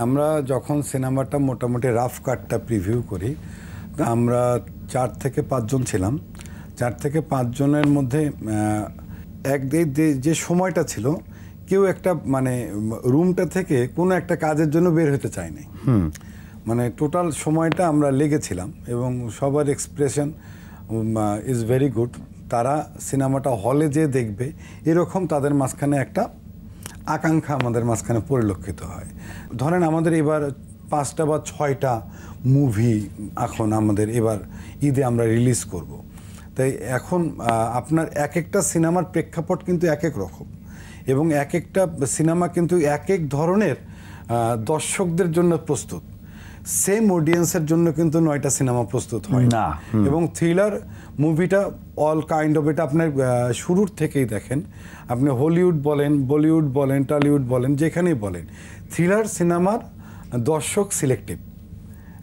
আমরা যখন সিনেমাটা মোটামুটি রাফ কাটটা প্রিভিউ করি, আমরা 4 থেকে 5 জন ছিলাম। 4 থেকে 5 জনের মধ্যে যে সময়টা ছিল, কেউ একটা মানে রুমটা থেকে কোনো একটা কাজের জন্য বের হতে চায়নি। মানে টোটাল সময়টা আমরা লেগেছিলাম এবং সবার এক্সপ্রেশন ইজ ভেরি গুড। তারা সিনেমাটা হলে যে দেখবে এরকম তাদের মাঝখানে একটা আকাঙ্ক্ষা আমাদের মাঝখানে পরিলক্ষিত হয়। ধরেন আমাদের এবার 5টা বা 6টা মুভি এখন আমাদের এবার ঈদে আমরা রিলিজ করব। তাই এখন আপনার এক একটা সিনেমার প্রেক্ষাপট কিন্তু এক এক রকম এবং এক একটা সিনেমা কিন্তু এক এক ধরনের দর্শকদের জন্য প্রস্তুত। সেম অডিয়েন্সের জন্য কিন্তু 9টা সিনেমা প্রস্তুত হয় না। এবং থ্রিলার মুভিটা অল কাইন্ড অফ, এটা আপনার শুরুর থেকেই দেখেন, আপনি হলিউড বলেন, বলিউড বলেন, টলিউড বলেন, যেখানেই বলেন, থ্রিলার সিনেমার দর্শক সিলেক্টিভ।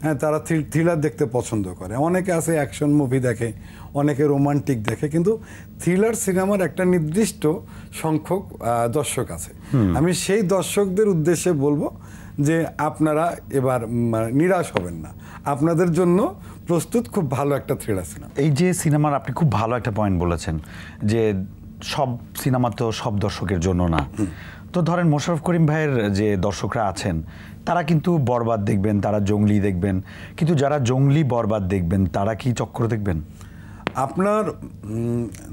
হ্যাঁ, তারা থ্রিলার দেখতে পছন্দ করে। অনেকে আছে অ্যাকশন মুভি দেখে, অনেকে রোমান্টিক দেখে, কিন্তু থ্রিলার সিনেমার একটা নির্দিষ্ট সংখ্যক দর্শক আছে। আমি সেই দর্শকদের উদ্দেশ্যে বলবো যে আপনারা এবার নিরাশ হবেন না, আপনাদের জন্য প্রস্তুত খুব ভালো একটা থ্রিলার সিনেমা। এই যে সিনেমার আপনি খুব ভালো একটা পয়েন্ট বলেছেন যে সব সিনেমা তো সব দর্শকের জন্য না। তো ধরেন মোশাররফ করিম ভাইয়ের যে দর্শকরা আছেন তারা কিন্তু বরবাদ দেখবেন, তারা জঙ্গলি দেখবেন, কিন্তু যারা জঙ্গলি বরবাদ দেখবেন তারা কি চক্র দেখবেন? আপনার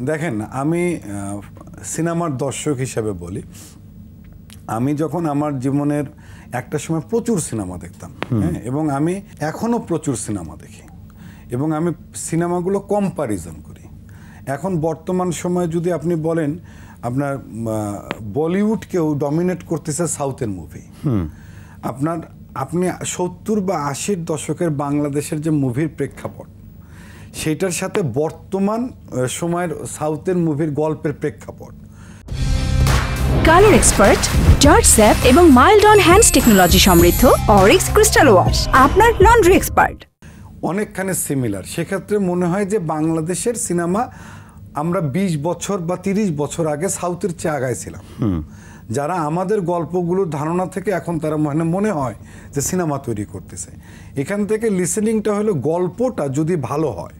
দেখেন, আমি সিনেমার দর্শক হিসেবে বলি, আমি যখন আমার জীবনের একটা সময় প্রচুর সিনেমা দেখতাম, হ্যাঁ, এবং আমি এখনও প্রচুর সিনেমা দেখি এবং আমি সিনেমাগুলো কম্প্যারিজন করি। এখন বর্তমান সময়ে যদি আপনি বলেন, আপনার বলিউডকেও ডমিনেট করতেছে সাউথের মুভি। আপনি 70 বা 80-র দশকের বাংলাদেশের যে মুভির প্রেক্ষাপট, সেটার সাথে বর্তমান সময়ের সাউথের মুভির গল্পের প্রেক্ষাপট। কালার এক্সপার্ট, জর্জ স্যাপ এবং মাইল্ড অন হ্যান্ডস টেকনোলজি সমৃদ্ধ অরিক্স ক্রিস্টাল ওয়াশ আপনার লন্ড্রি এক্সপার্ট। অনেকখানি সিমিলার। সেক্ষেত্রে মনে হয় যে বাংলাদেশের সিনেমা আমরা 20 বছর বা 30 বছর আগে সাউথের চেয়ে আগায় ছিলাম। যারা আমাদের গল্পগুলোর ধারণা থেকে এখন তারা মনে হয় যে সিনেমা তৈরি করতেছে। এখান থেকে লিসেনিংটা হলো, গল্পটা যদি ভালো হয়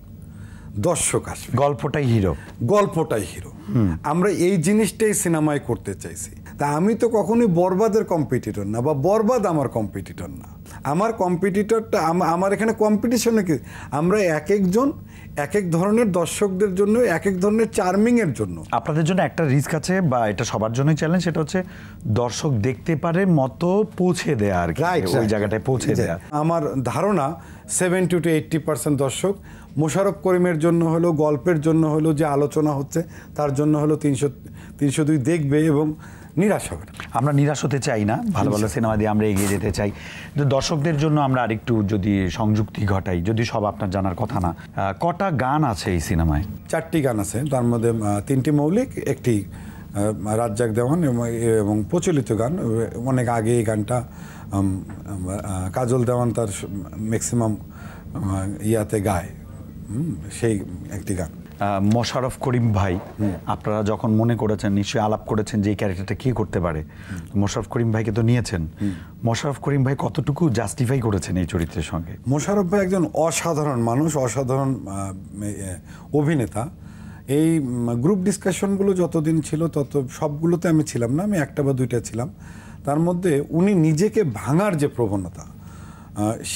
দর্শক আসবে, গল্পটাই হিরো, গল্পটাই হিরো। আমরা এই জিনিসটাই সিনেমায় করতে চাইছি। তা আমি তো কখনোই বরবাদের কম্পিটিটর না, বা বরবাদ আমার কম্পিটিটর না। আমার কম্পিটিটরটা আমার এখানে কম্পিটিশনে কি, আমরা এক একজন এক এক ধরনের দর্শকদের জন্য, এক এক ধরনের চার্মিংয়ের জন্য। আপনাদের জন্য একটা রিস্ক আছে, বা এটা সবার জন্যই চ্যালেঞ্জ, সেটা হচ্ছে দর্শক দেখতে পারে মতো পৌঁছে দেয়া, আর কি ওই জায়গাটায় পৌঁছে দেয়া। আমার ধারণা 70 to 80% দর্শক মোশাররফ করিমের জন্য হলো, গল্পের জন্য হলো, যে আলোচনা হচ্ছে তার জন্য হলো 302 দেখবে এবং নিরাশ হবে না। আমরা নিরাশ হতে চাই না, ভালো ভালো সিনেমা দিয়ে আমরা এগিয়ে যেতে চাই। দর্শকদের জন্য আমরা আরেকটু যদি সংযুক্তি ঘটাই, যদি সব আপনার জানার কথা না, কটা গান আছে এই সিনেমায়? 4টি গান আছে, তার মধ্যে 3টি মৌলিক, একটি রাজ্জাক দেওয়ান এবং প্রচলিত গান। অনেক আগে এই গানটা কাজল দেওয়ান তার ম্যাক্সিমাম ইয়াতে গায়, সেই একটি গান। মোশাররফ করিম ভাই, আপনারা যখন মনে করেছেন, নিশ্চয়ই আলাপ করেছেন যে এই ক্যারেক্টারটা কি করতে পারে, মোশাররফ করিম ভাইকে তো নিয়েছেন। মোশাররফ করিম ভাই কতটুকু জাস্টিফাই করেছেন এই চরিত্রের সঙ্গে? মোশাররফ ভাই একজন অসাধারণ মানুষ, অসাধারণ অভিনেতা। এই গ্রুপ ডিসকাশনগুলো যতদিন ছিল তত সবগুলোতে আমি ছিলাম না, আমি 1টা বা 2টা ছিলাম। তার মধ্যে উনি নিজেকে ভাঙার যে প্রবণতা,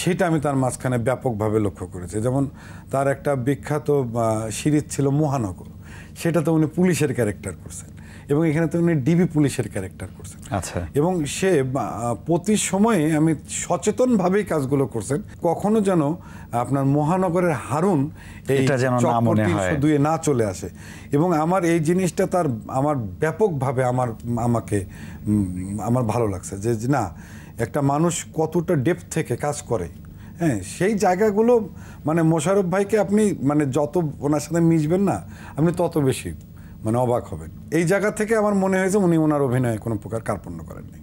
সেটা আমি তার মাঝখানে ব্যাপকভাবে লক্ষ্য করেছি। যেমন তার একটা বিখ্যাত সিরিজ ছিল মহানগর, সেটাতে উনি পুলিশের ক্যারেক্টার করছেন এবং এখানে তো উনি ডিবি পুলিশের ক্যারেক্টার করছেন। আচ্ছা। এবং সে প্রতি সময়ে আমি সচেতনভাবেই কাজগুলো করছেন, কখনো যেন আপনার মহানগরের হারুন এটা যেন না মনে হয়, দুয়ে না চলে আসে। এবং আমার এই জিনিসটা তার আমার ব্যাপকভাবে আমার ভালো লাগছে যে না, একটা মানুষ কতটা ডেপথ থেকে কাজ করে। হ্যাঁ, সেই জায়গাগুলো মানে মোশাররফ ভাইকে আপনি যত ওনার সাথে মিশবেন না, আপনি তত বেশি অবাক হবেন। এই জায়গা থেকে আমার মনে হয়েছে উনি ওনার অভিনয়ে কোনো প্রকার কার্পণ্য করেননি।